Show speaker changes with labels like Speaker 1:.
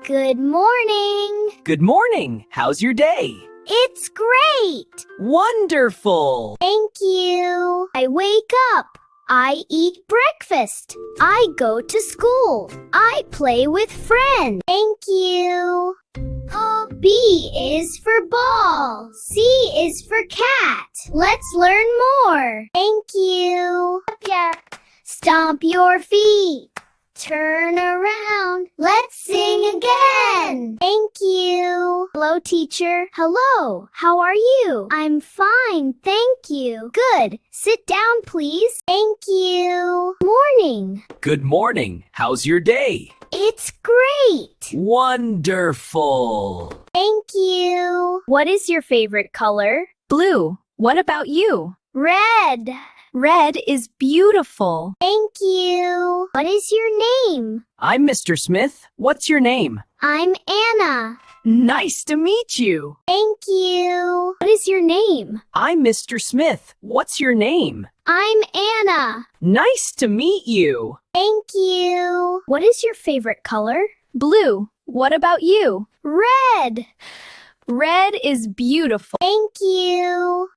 Speaker 1: Good morning.
Speaker 2: Good morning. How's your day?
Speaker 1: It's great.
Speaker 2: Wonderful.
Speaker 1: Thank you. I wake up. I eat breakfast. I go to school. I play with friends. Thank you. B is for ball. C is for cat. Let's learn more. Thank you. Stomp your feet. Turn around. Let's sing again. Thank you. Hello, teacher. Hello. How are you? I'm fine, thank you. Good. Sit down, please. Thank you. Morning.
Speaker 2: Good morning. How's your day?
Speaker 1: It's great.
Speaker 2: Wonderful.
Speaker 1: Thank you. What is your favorite color?
Speaker 3: Blue. What about you?
Speaker 1: Red.
Speaker 3: Red is beautiful.
Speaker 1: Thank you. What is your name?
Speaker 2: I'm Mr. Smith. What's your name?
Speaker 1: I'm Anna.
Speaker 2: Nice to meet you.
Speaker 1: Thank you. What is your name?
Speaker 2: I'm Mr. Smith. What's your name?
Speaker 1: I'm Anna.
Speaker 2: Nice to meet you.
Speaker 1: Thank you. What is your favorite color?
Speaker 3: Blue. What about you?
Speaker 1: Red.
Speaker 3: Red is beautiful.
Speaker 1: Thank you.